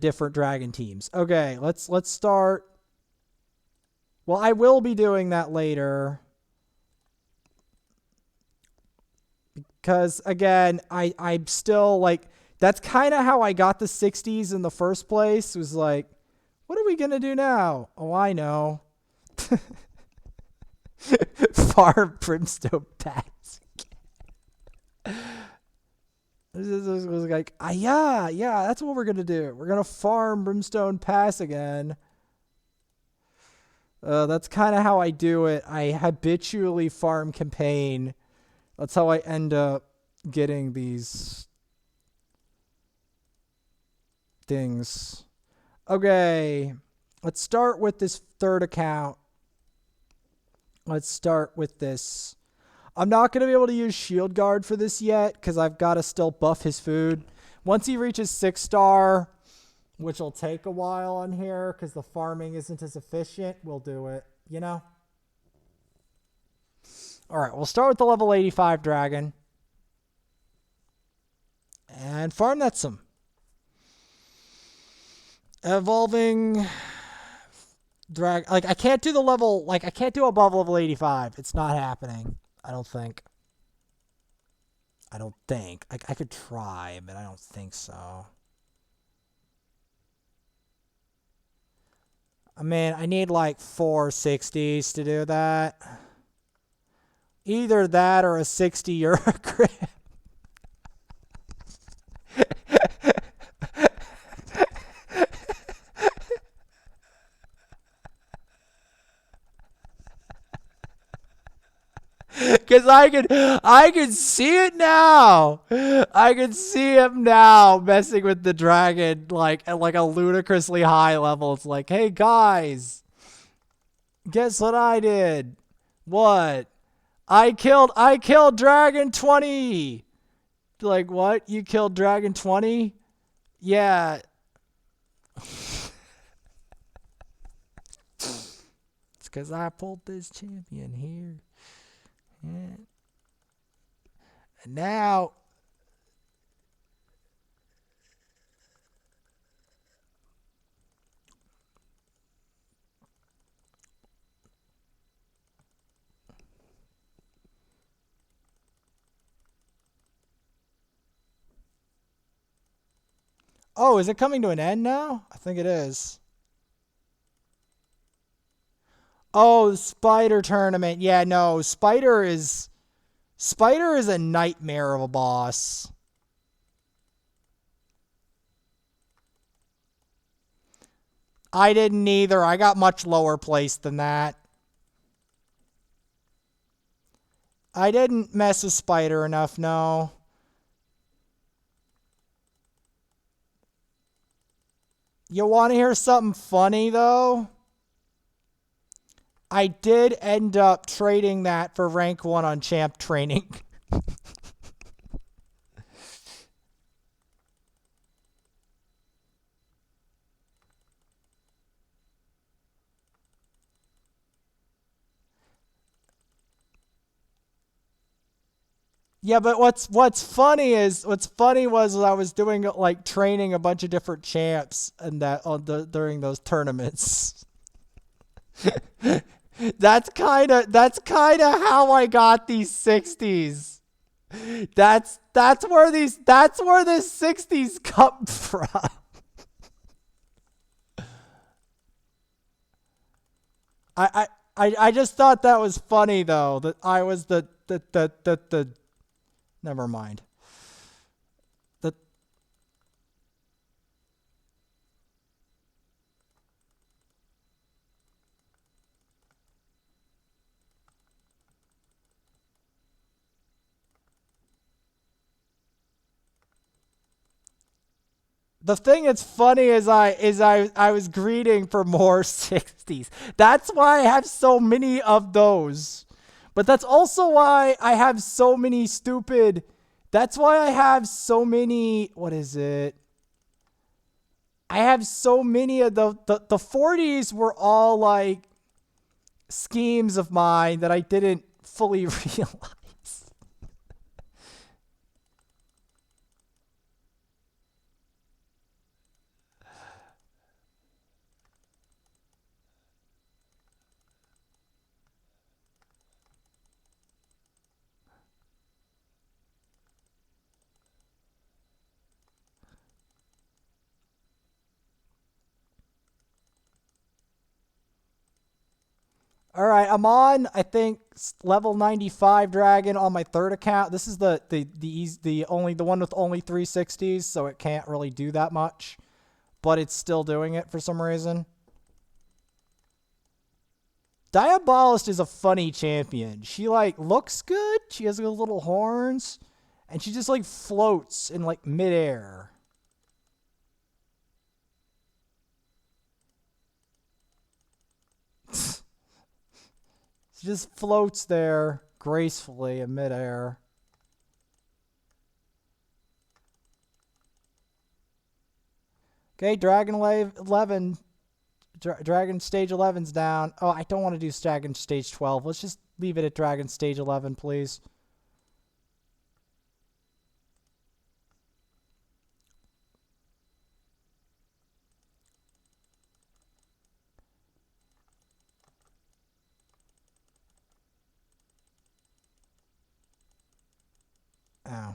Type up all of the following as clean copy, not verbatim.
different dragon teams. Okay, let's start. Well, I will be doing that later. Because again, I'm still like, that's kind of how I got the 60s in the first place. Was like, what are we gonna do now? Oh, I know. Farm Brimstone Pass. This was like, yeah, that's what we're gonna do. We're gonna farm Brimstone Pass again. That's kind of how I do it. I habitually farm campaign. That's how I end up getting these things. Okay, let's start with this third account. Let's start with this. I'm not going to be able to use Shield Guard for this yet because I've got to still buff his food. Once he reaches 6-star, which will take a while on here because the farming isn't as efficient, we'll do it, you know? All right, we'll start with the level 85 dragon. And farm that some. Evolving drag, like I can't do the level, like I can't do above level 85. It's not happening. I don't think. I could try, but I don't think so. I mean, I need like 460s to do that. Either that or a 60 euro crit. Because I can see it now. I can see him now messing with the dragon like at like a ludicrously high level. It's like, hey guys, guess what I did? What? I killed Dragon 20. Like, what? You killed Dragon 20? Yeah. It's because I pulled this champion here. Yeah. And now, oh, is it coming to an end now? I think it is. Oh, the Spider tournament. Yeah, no, Spider is a nightmare of a boss. I didn't either. I got much lower placed than that. I didn't mess with Spider enough, no. You want to hear something funny, though? I did end up trading that for rank 1 on champ training. Yeah, but what's funny was I was doing like training a bunch of different champs and that during those tournaments. That's kind of how I got these 60s. That's where the 60s come from. I just thought that was funny though, that I was the never mind. The thing that's funny is I was greeting for more 60s. That's why I have so many of those. But that's also why I have so many stupid. That's why I have so many. What is it? I have so many of the 40s were all like schemes of mine that I didn't fully realize. All right, I'm on, I think, level 95 dragon on my third account. This is the one with only 360s, so it can't really do that much, but it's still doing it for some reason. Diabolist is a funny champion. She like looks good. She has those little horns, and she just like floats in like midair. She just floats there gracefully in midair. Okay, Dragon Wave 11. Dragon Stage 11's down. Oh, I don't want to do Dragon Stage 12. Let's just leave it at Dragon Stage 11, please. Oh.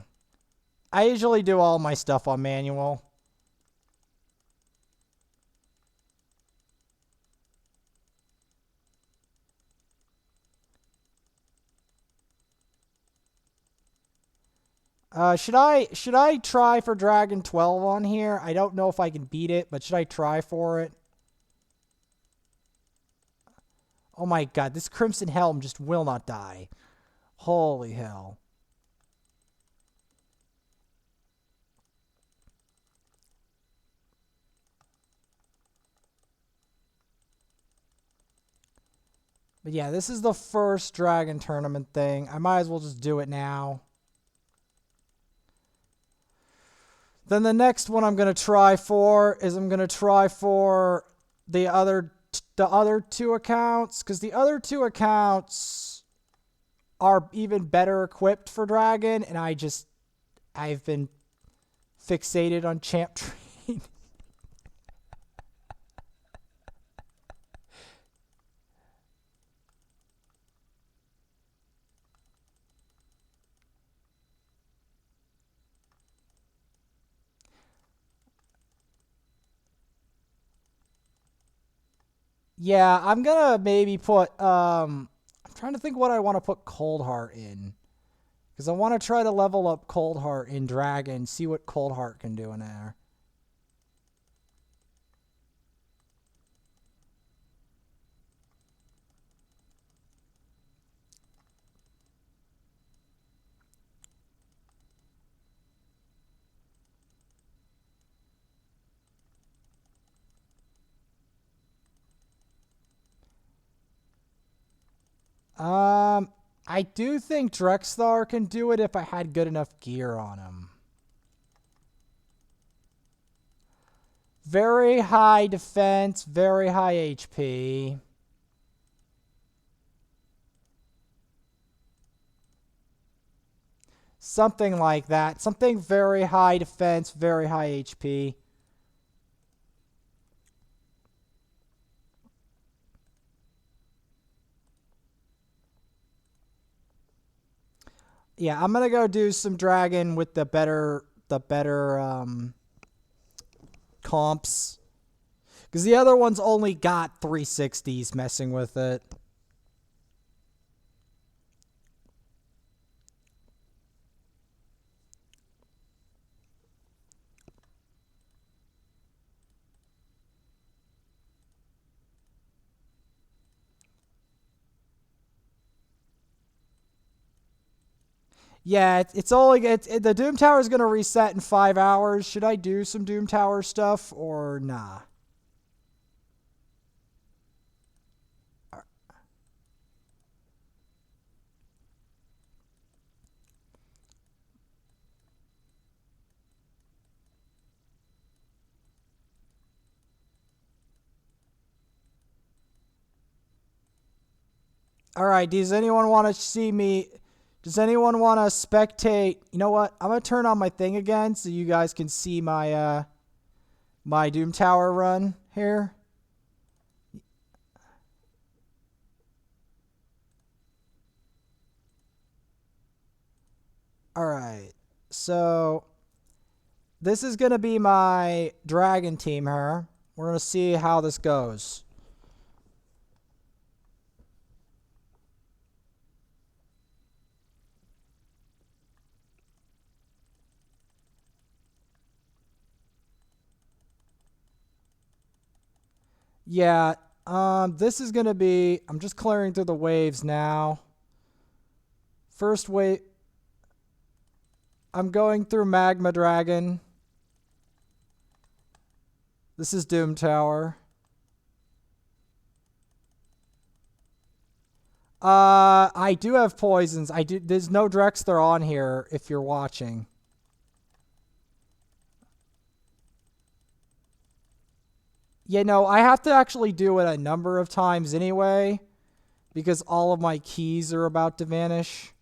I usually do all my stuff on manual. Should I try for Dragon 12 on here? I don't know if I can beat it, but should I try for it? Oh my god, this Crimson Helm just will not die. Holy hell. But yeah, this is the first Dragon Tournament thing. I might as well just do it now. Then the next one I'm going to try for is I'm going to try for the other two accounts, because the other two accounts are even better equipped for Dragon, and I've been fixated on Champ Train. Yeah, I'm gonna maybe put I'm trying to think what I want to put Cold Heart in. Because I want to try to level up Cold Heart in Dragon, see what Cold Heart can do in there. I do think Drexthar can do it if I had good enough gear on him. Very high defense, very high HP. Something like that. Something very high defense, very high HP. Yeah, I'm gonna go do some Dragon with the better comps. Because the other one's only got 360s messing with it. Yeah, the Doom Tower is going to reset in 5 hours. Should I do some Doom Tower stuff or nah? All right, does anyone want to see me? Does anyone want to spectate? You know what? I'm going to turn on my thing again so you guys can see my my Doom Tower run here. All right. So this is going to be my Dragon team here. We're going to see how this goes. Yeah, this is gonna be. I'm just clearing through the waves now. First wave. I'm going through Magma Dragon. This is Doom Tower. I do have poisons. I do. There's no Drexler on here if you're watching. Yeah, no, I have to actually do it a number of times anyway, because all of my keys are about to vanish.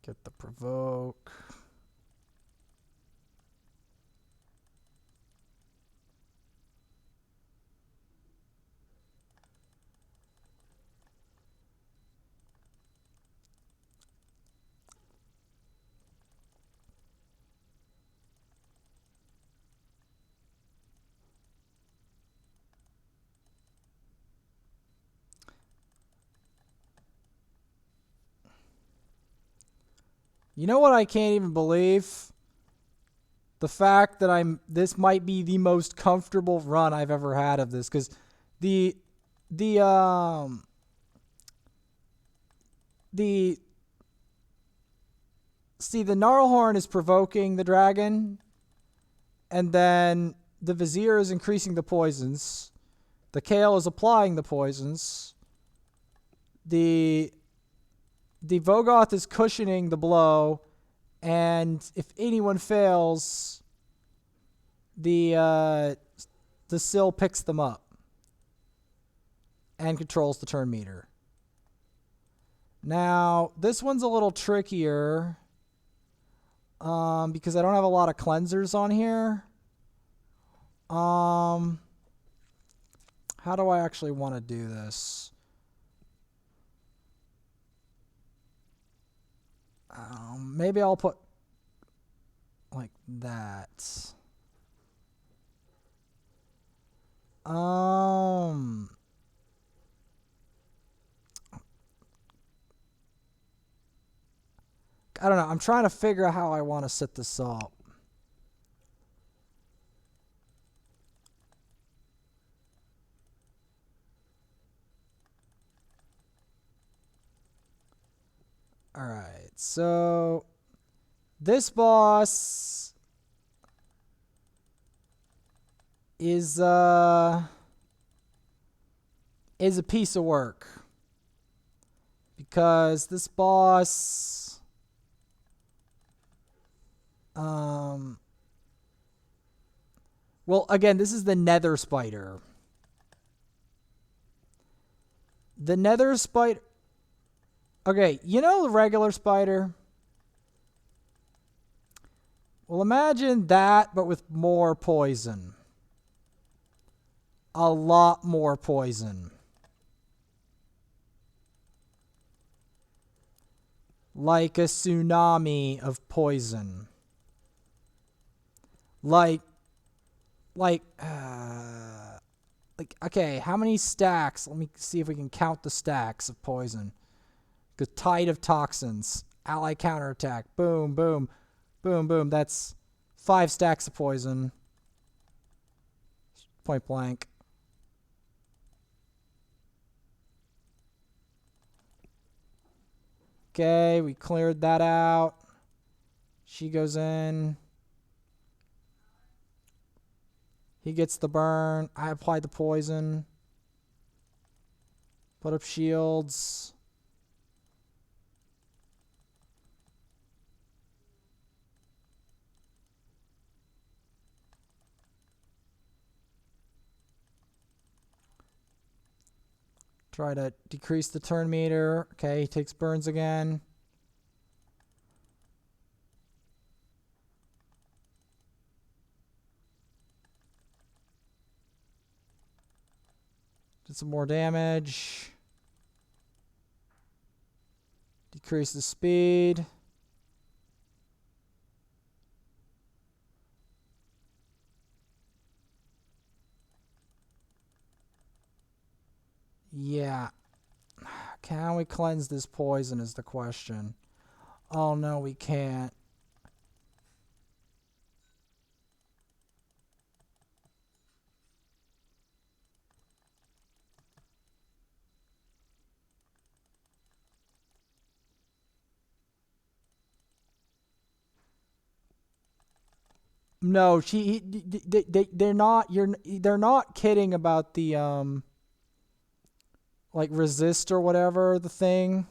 Get the provoke. You know what I can't even believe? The fact that this might be the most comfortable run I've ever had of this, because the the um the see the Gnarlhorn is provoking the dragon, and then the Vizier is increasing the poisons. The Kale is applying the poisons. The Vogoth is cushioning the blow, and if anyone fails, the Sill picks them up and controls the turn meter. Now, this one's a little trickier because I don't have a lot of cleansers on here. How do I actually want to do this? Maybe I'll put like that. I don't know. I'm trying to figure out how I want to set this up. All right. So this boss is a piece of work, because this boss well, again, this is the Nether Spider. The Nether Spider. Okay, you know the regular spider? Well, imagine that, but with more poison. A lot more poison. Like a tsunami of poison. Like, okay, how many stacks? Let me see if we can count the stacks of poison. The tide of toxins. Ally counterattack. Boom, boom, boom, boom. That's 5 stacks of poison. Point blank. Okay, we cleared that out. She goes in. He gets the burn. I apply the poison. Put up shields. Try to decrease the turn meter. Okay, he takes burns again. Did some more damage. Decrease the speed. Yeah. Can we cleanse this poison is the question. Oh no, we can't. No, they're not. They're not kidding about the like resist or whatever the thing.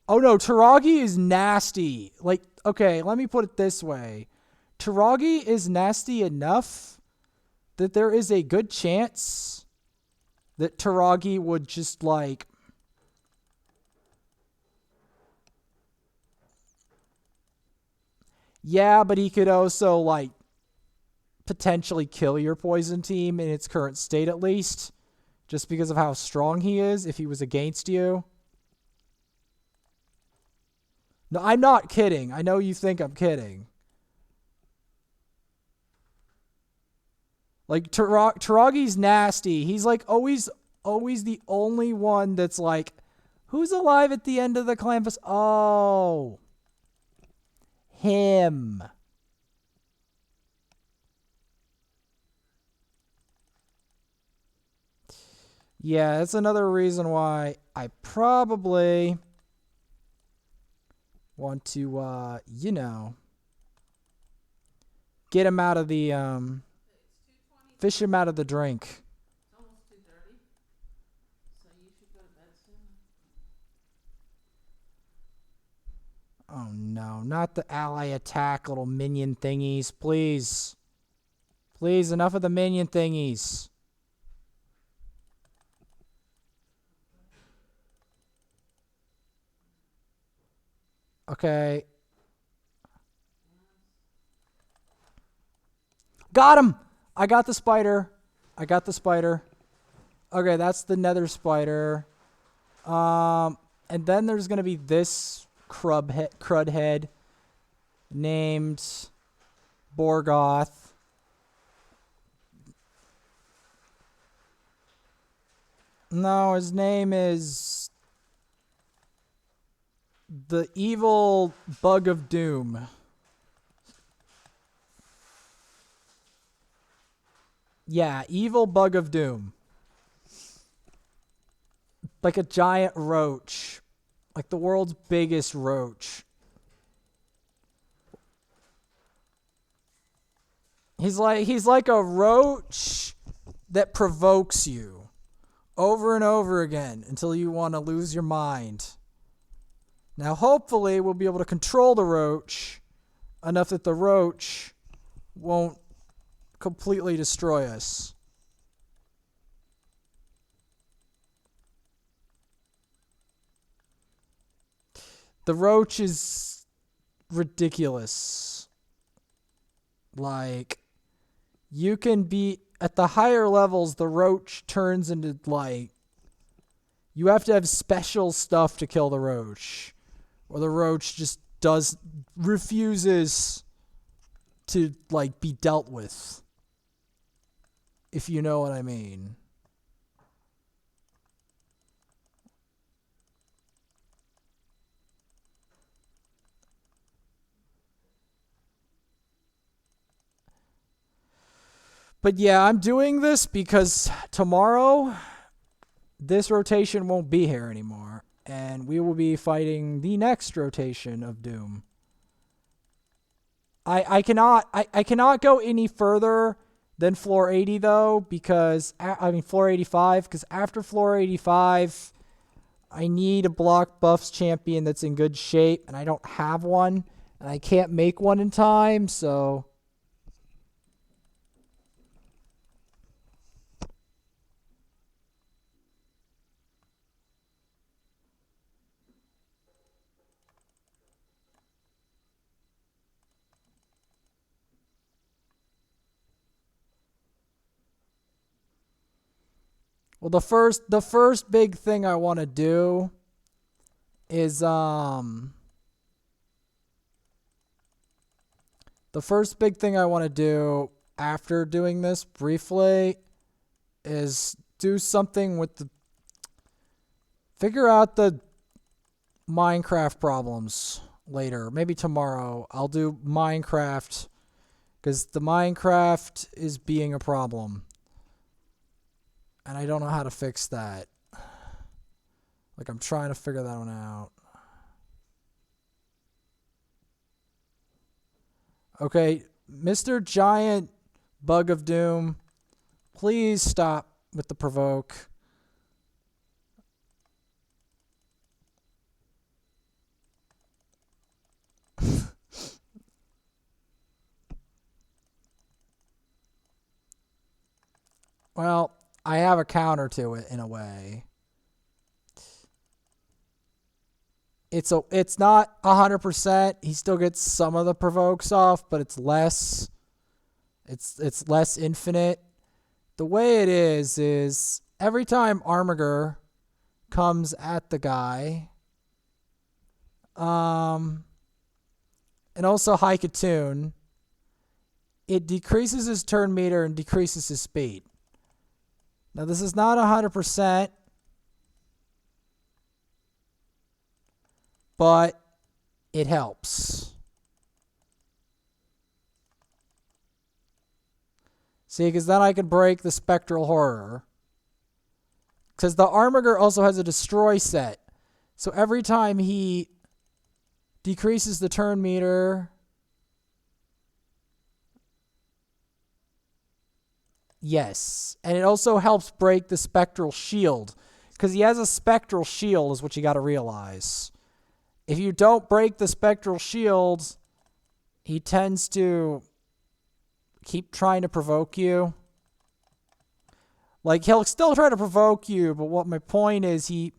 Oh no, Taragi is nasty. Like, okay, let me put it this way. Taragi is nasty enough that there is a good chance that Taragi would just like yeah, but he could also like potentially kill your poison team in its current state at least, just because of how strong he is if he was against you. No, I'm not kidding. I know you think I'm kidding. Like Taragi's nasty. He's like always the only one that's like, who's alive at the end of the campus? Oh, him. Yeah, that's another reason why I probably want to, get him out of the, fish him out of the drink. It's almost 2:30, so you should go to bed soon. Oh no, not the ally attack little minion thingies, please. Please, enough of the minion thingies. Okay. Got him! I got the spider. I got the spider. Okay, that's the nether spider. And then there's going to be this crud head named Borgoth. No, his name is the evil bug of doom. Yeah, evil bug of doom. Like a giant roach. Like the world's biggest roach. He's like a roach that provokes you over and over again until you want to lose your mind. Now, hopefully, we'll be able to control the roach enough that the roach won't completely destroy us. The roach is ridiculous. Like, you can be at the higher levels, the roach turns into like, you have to have special stuff to kill the roach, or the roach just refuses to like be dealt with, if you know what I mean. But yeah, I'm doing this because tomorrow this rotation won't be here anymore, and we will be fighting the next rotation of Doom. I cannot go any further than floor 80 though, because floor 85, because after floor 85 I need a block buffs champion that's in good shape, and I don't have one, and I can't make one in time, so Well, the first big thing I want to do is the first big thing I want to do after doing this briefly is do something with the figure out the Minecraft problems later. Maybe tomorrow I'll do Minecraft because the Minecraft is being a problem. And I don't know how to fix that. Like, I'm trying to figure that one out. Okay, Mr. Giant Bug of Doom, please stop with the provoke. Well, I have a counter to it in a way. It's not 100%. He still gets some of the provokes off, but it's less. It's less infinite. The way it is every time Armiger comes at the guy, and also Haikatoon, it decreases his turn meter and decreases his speed. Now this is not 100%, but it helps. See, because then I can break the Spectral Horror. Because the Armiger also has a destroy set. So every time he decreases the turn meter, yes. And it also helps break the Spectral Shield. Because he has a Spectral Shield is what you got to realize. If you don't break the Spectral Shield, he tends to keep trying to provoke you. Like, he'll still try to provoke you, but what my point is, he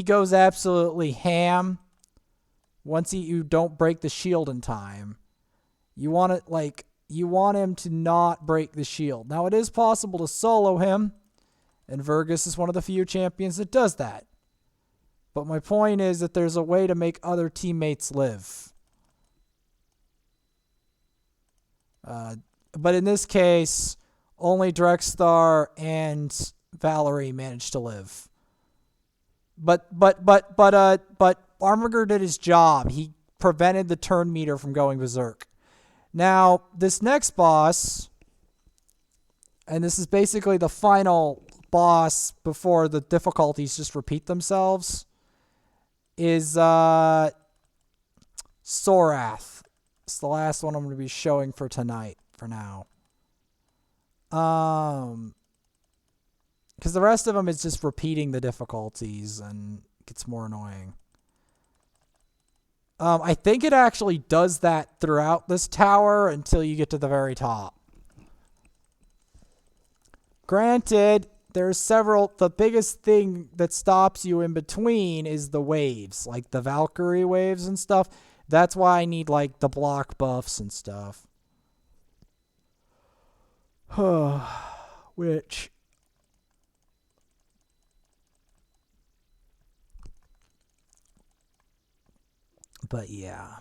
goes absolutely ham once you don't break the shield in time. You want it, like, you want him to not break the shield. Now, it is possible to solo him, and Vergus is one of the few champions that does that. But my point is that there's a way to make other teammates live. But in this case, only Drexstar and Valerie managed to live. But Armiger did his job. He prevented the turn meter from going berserk. Now, this next boss, and this is basically the final boss before the difficulties just repeat themselves, is Sorath. It's the last one I'm going to be showing for tonight, for now. Because the rest of them is just repeating the difficulties and it gets more annoying. I think it actually does that throughout this tower until you get to the very top. Granted, there's several. The biggest thing that stops you in between is the waves, like the Valkyrie waves and stuff. That's why I need, like, the block buffs and stuff. Which... But yeah.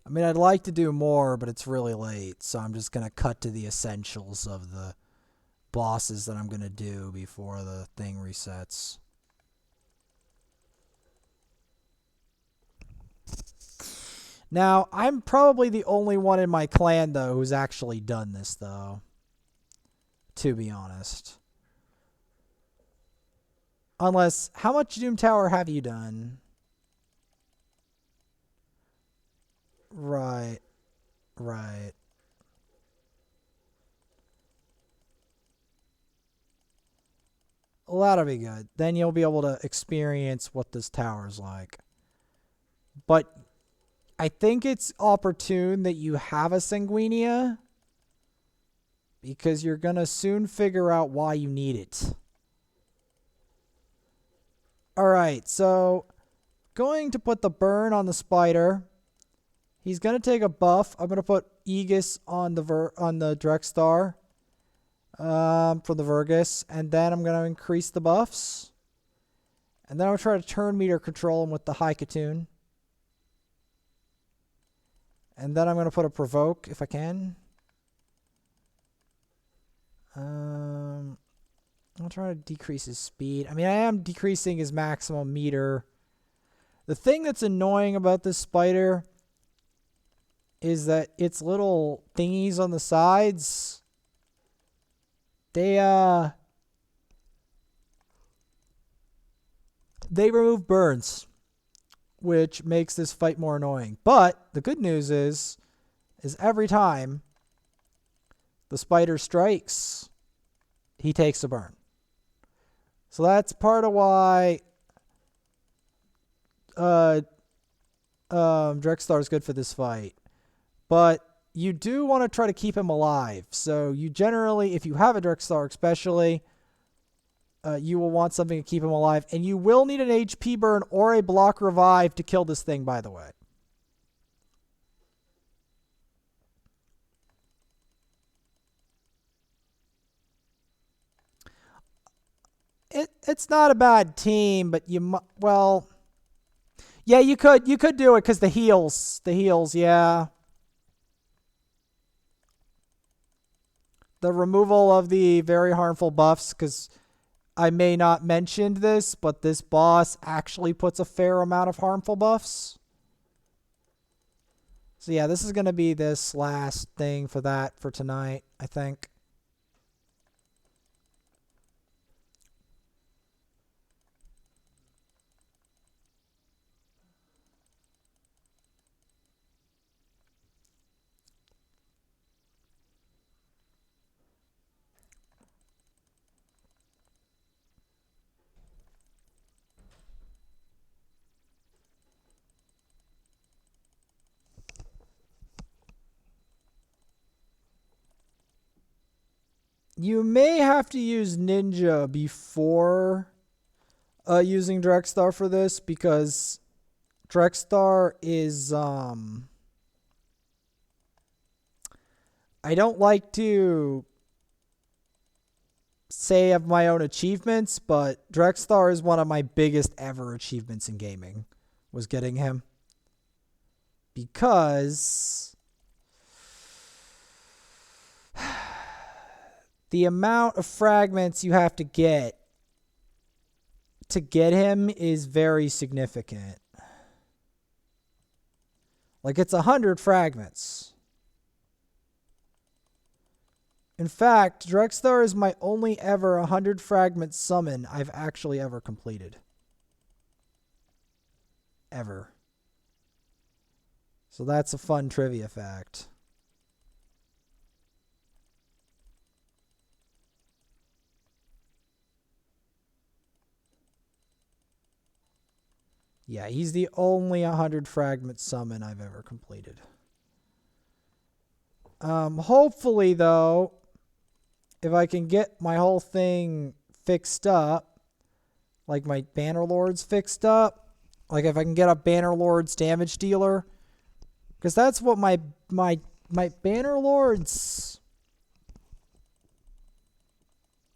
I mean, I'd like to do more, but it's really late, so I'm just going to cut to the essentials of the bosses that I'm going to do before the thing resets. Now, I'm probably the only one in my clan, though, who's actually done this, though. To be honest. Unless, how much Doom Tower have you done? Right. Right. Well, that'll be good. Then you'll be able to experience what this tower's like. But I think it's opportune that you have a Sanguinia, because you're going to soon figure out why you need it. Alright, so going to put the burn on the spider. He's gonna take a buff. I'm gonna put Aegis on the Drexstar from the Vergus, and then I'm gonna increase the buffs. And then I'll try to turn meter control him with the High Katoon. And then I'm gonna put a provoke if I can. I'll try to decrease his speed. I mean, I am decreasing his maximum meter. The thing that's annoying about this spider is that its little thingies on the sides, they remove burns, which makes this fight more annoying. But the good news is every time the spider strikes, he takes a burn. So that's part of why Drexstar is good for this fight. But you do want to try to keep him alive. So you generally, if you have a Drexstar especially, you will want something to keep him alive. And you will need an HP burn or a block revive to kill this thing, by the way. It's not a bad team, but well, yeah, you could do it because the heals, yeah. The removal of the very harmful buffs, because I may not mention this, but this boss actually puts a fair amount of harmful buffs. So yeah, this is going to be this last thing for that for tonight, I think. You may have to use Ninja before using Drexstar for this, because Drexstar is I don't like to say of my own achievements, but Drexstar is one of my biggest ever achievements in gaming, was getting him. Because the amount of fragments you have to get him is very significant. Like, it's 100 fragments. In fact, Drexstar is my only ever 100 fragment summon I've actually ever completed. Ever. So that's a fun trivia fact. Yeah, he's the only 100 fragment summon I've ever completed. Hopefully, though, if I can get my whole thing fixed up, like my Bannerlords fixed up, like if I can get a Bannerlords damage dealer, because that's what my Bannerlords,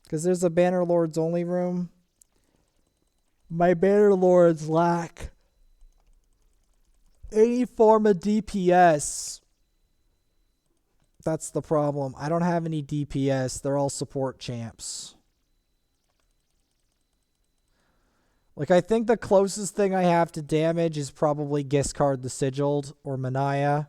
because there's a Bannerlords only room. My Bannerlords lack any form of DPS. That's the problem. I don't have any DPS. They're all support champs. Like, I think the closest thing I have to damage is probably Giscard the Sigiled or Manaya.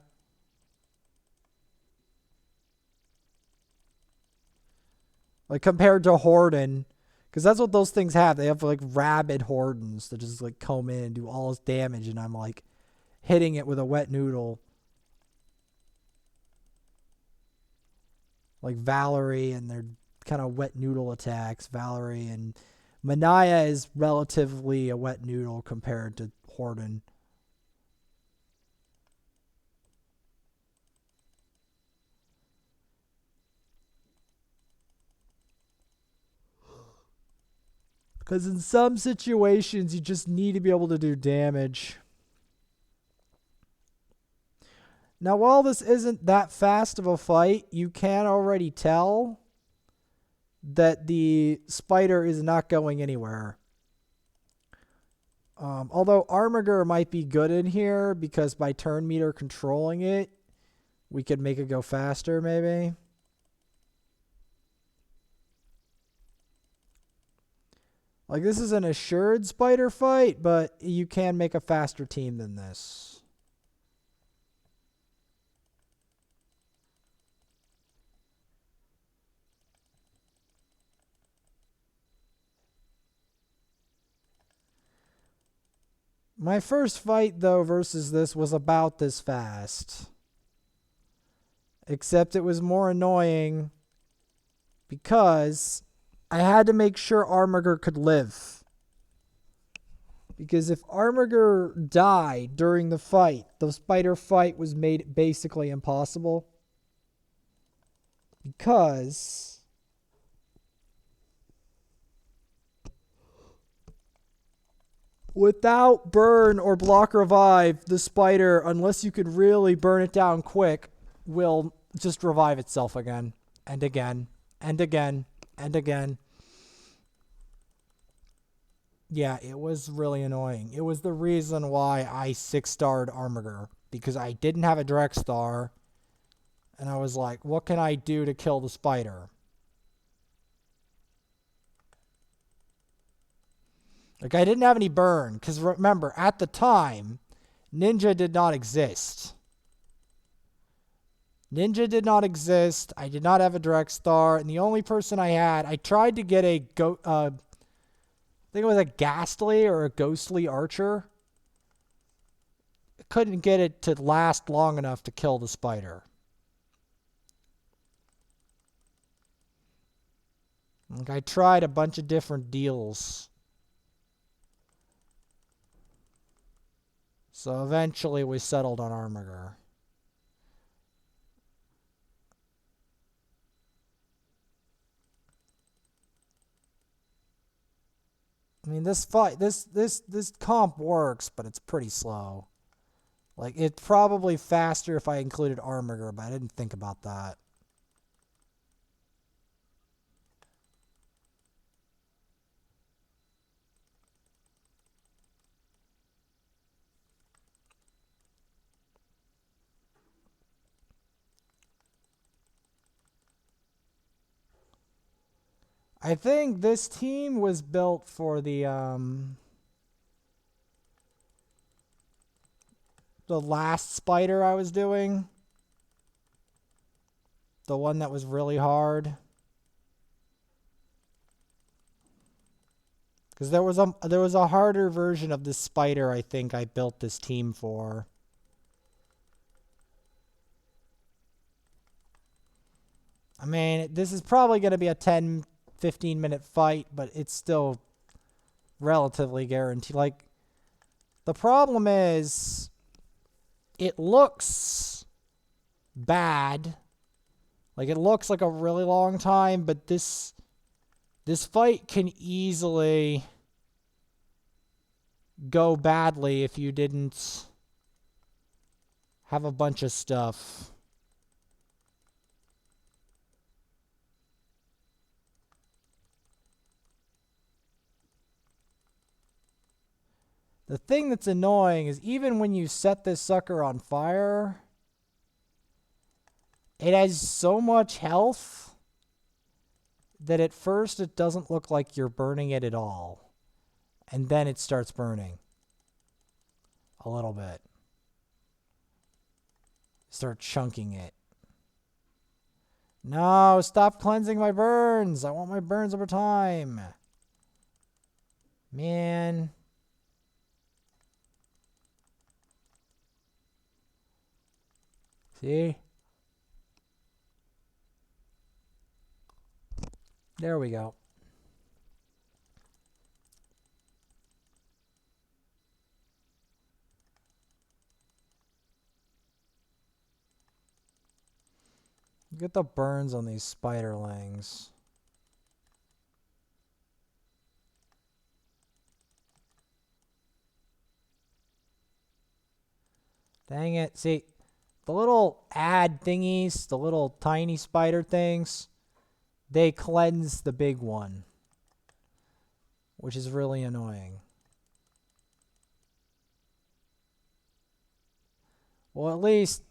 Like, compared to Horden. Because that's what those things have. They have, like, rabid Hordens that just, like, come in and do all this damage. And I'm, like, hitting it with a wet noodle. Like Valerie and their kind of wet noodle attacks. Valerie and Manaya is relatively a wet noodle compared to Horden. Because in some situations, you just need to be able to do damage. Now, while this isn't that fast of a fight, you can already tell that the spider is not going anywhere. Although Armiger might be good in here because by turn meter controlling it, we could make it go faster maybe. Like, this is an assured spider fight, but you can make a faster team than this. My first fight, though, versus this was about this fast. Except it was more annoying because I had to make sure Armiger could live. Because if Armiger died during the fight, the spider fight was made basically impossible. Because without burn or block revive, the spider, unless you could really burn it down quick, will just revive itself again and again and again and again. Yeah, it was really annoying. It was the reason why I 6-starred Armiger, because I didn't have a direct star, and I was like, what can I do to kill the spider? Like, I didn't have any burn, because remember, at the time, Ninja did not exist. Ninja did not exist. I did not have a direct star, and the only person I had, I tried to get a I think it was a ghastly or a ghostly archer. I couldn't get it to last long enough to kill the spider. Like, I tried a bunch of different deals. So eventually we settled on Armiger. I mean, this fight, this comp works, but it's pretty slow. Like, it's probably faster if I included Armiger, but I didn't think about that. I think this team was built for the last spider I was doing. The one that was really hard. Because there was a harder version of this spider I think I built this team for. I mean, this is probably going to be a 10-15 minute fight, but it's still relatively guaranteed. Like, the problem is it looks bad. Like, it looks like a really long time, but this fight can easily go badly if you didn't have a bunch of stuff. The thing that's annoying is even when you set this sucker on fire, it has so much health that at first it doesn't look like you're burning it at all. And then it starts burning a little bit. Start chunking it. No, stop cleansing my burns. I want my burns over time. Man. See? There we go. Get the burns on these spiderlings. Dang it. See, The little ad thingies, the little tiny spider things, they cleanse the big one, which is really annoying. Well, at least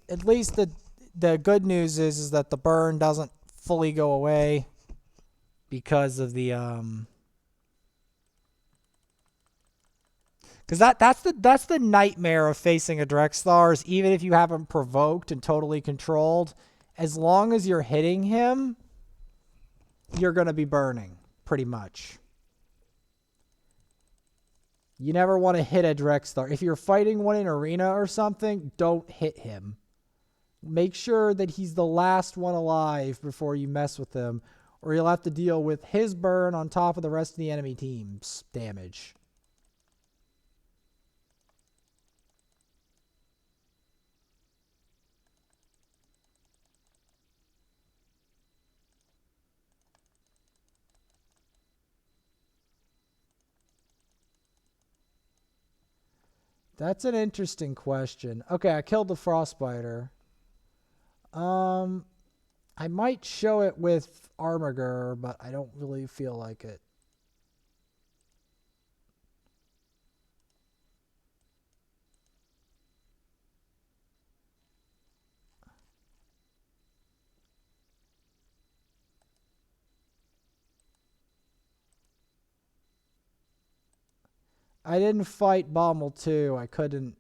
the good news is that the burn doesn't fully go away because of the because that's the nightmare of facing a Drexthar is even if you have him provoked and totally controlled, as long as you're hitting him, you're gonna be burning pretty much. You never want to hit a Drexthar. If you're fighting one in arena or something, don't hit him. Make sure that he's the last one alive before you mess with him, or you'll have to deal with his burn on top of the rest of the enemy team's damage. That's an interesting question. Okay, I killed the Frostbiter. I might show it with Armiger, but I don't really feel like it. I didn't fight Bommel 2. I couldn't.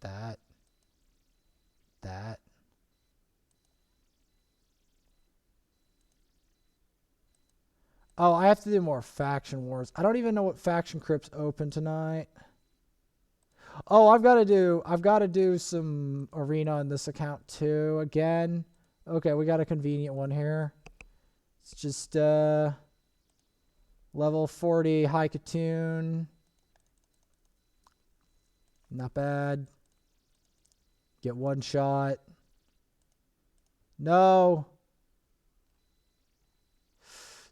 That. That. Oh, I have to do more faction wars. I don't even know what faction crypts open tonight. Oh, I've got to do some arena on this account too again. Okay, we got a convenient one here. It's just level 40 High Katoon. Not bad. Get one shot. No.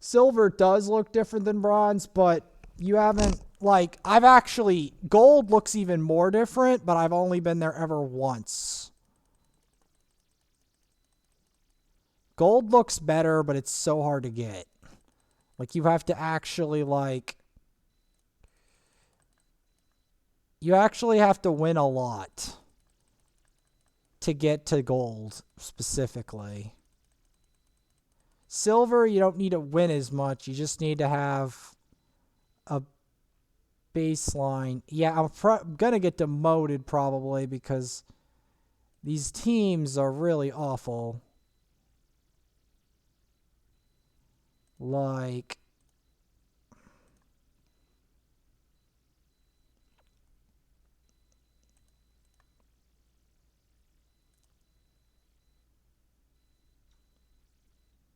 Silver does look different than bronze, but you haven't, like, I've actually, gold looks even more different, but I've only been there ever once. Gold looks better, but it's so hard to get. Like, you have to actually, like, you actually have to win a lot to get to gold, specifically. Silver, you don't need to win as much. You just need to have a baseline. Yeah, I'm going to get demoted probably because these teams are really awful. Like,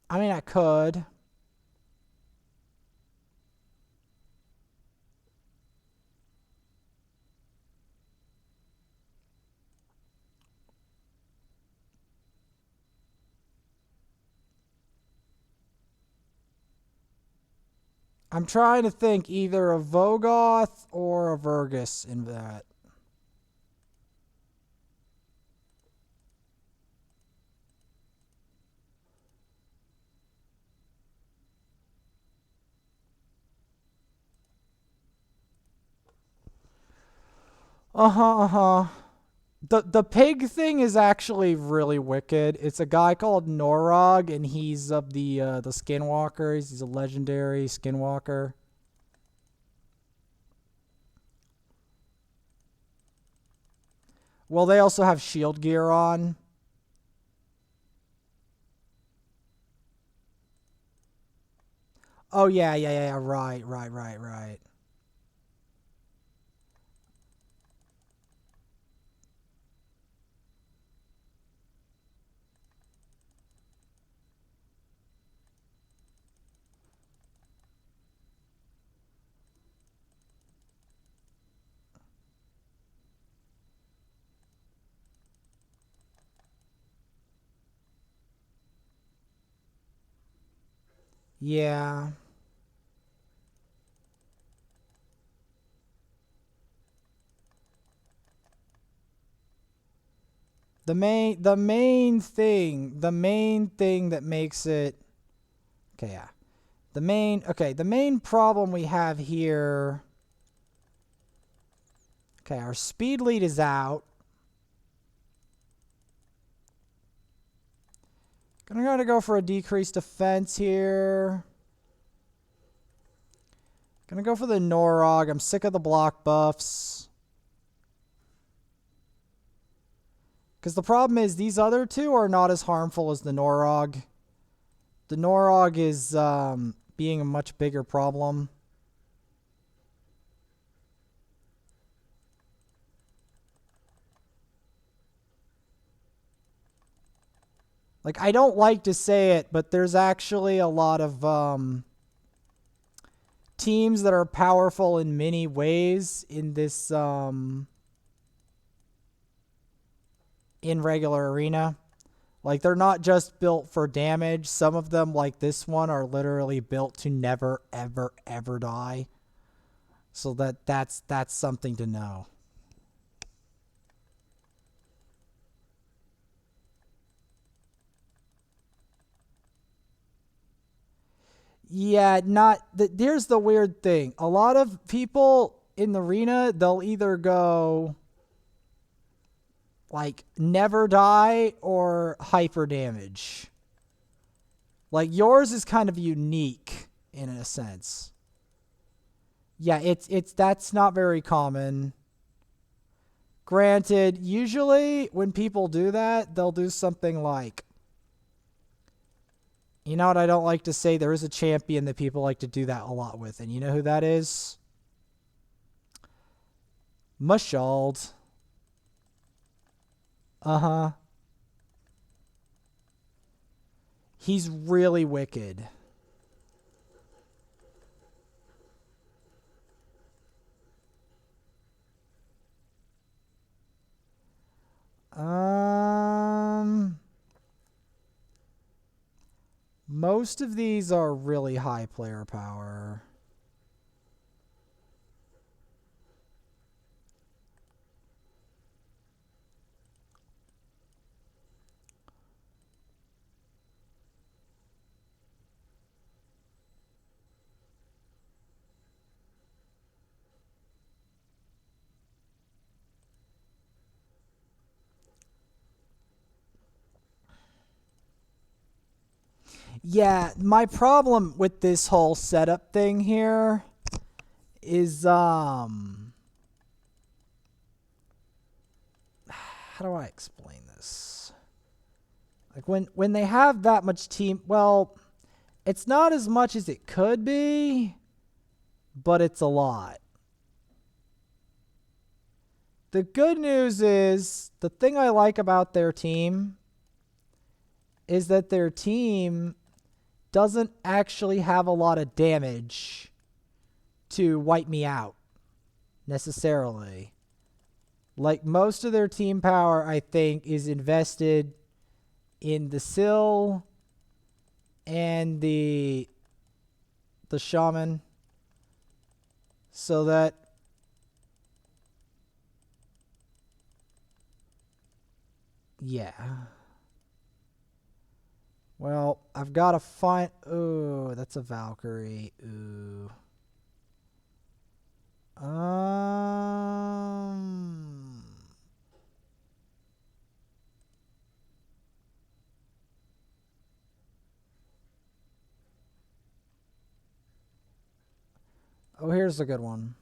I mean, I could. I'm trying to think either a Vogoth or a Vergus in that. Uh-huh. The pig thing is actually really wicked. It's a guy called Norog, and he's of the Skinwalkers. He's a legendary Skinwalker. Well, they also have shield gear on. Oh yeah. Right. Yeah. The main thing that makes it okay, yeah. The main problem we have here. Okay, our speed lead is out. Gonna go for a decreased defense here. Gonna go for the Norog. I'm sick of the block buffs. Because the problem is these other two are not as harmful as the Norog. The Norog is being a much bigger problem. Like, I don't like to say it, but there's actually a lot of teams that are powerful in many ways in this in regular arena. Like, they're not just built for damage. Some of them, like this one, are literally built to never, ever, ever die. So that's something to know. Yeah, here's the weird thing. A lot of people in the arena, they'll either go like never die or hyper damage. Like yours is kind of unique in a sense. Yeah, it's that's not very common. Granted, usually when people do that, they'll do something like, you know what I don't like to say? There is a champion that people like to do that a lot with, and you know who that is? Mushald. Uh-huh. He's really wicked. Um, most of these are really high player power. Yeah, my problem with this whole setup thing here is how do I explain this? Like when they have that much team, well, it's not as much as it could be, but it's a lot. The good news is the thing I like about their team is that their team doesn't actually have a lot of damage to wipe me out necessarily. Like most of their team power, I think, is invested in the Sill and the shaman, so that yeah. Well, I've got to find. Ooh, that's a Valkyrie. Ooh. Um. Oh, here's a good one.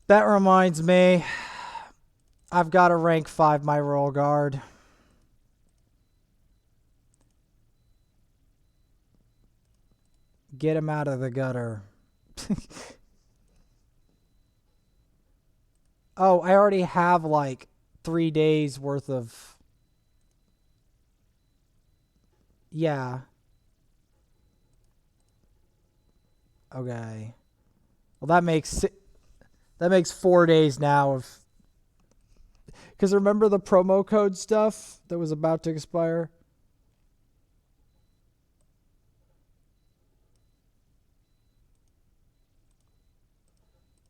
That reminds me, I've got to rank 5 my roll guard. Get him out of the gutter. Oh, I already have like 3 days worth of. Yeah. Okay. Well, that makes 4 days now of. Because remember the promo code stuff that was about to expire?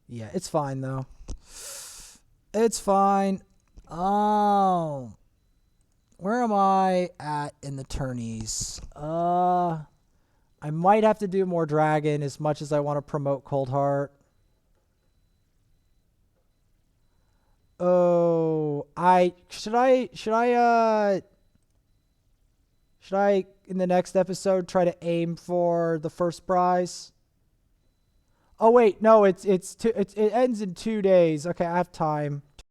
Yeah, it's fine though. It's fine. Oh, where am I at in the tourneys? I might have to do more dragon as much as I want to promote Cold Heart. Oh, should I in the next episode try to aim for the first prize? Oh wait, no, it ends in 2 days. Okay, I have time.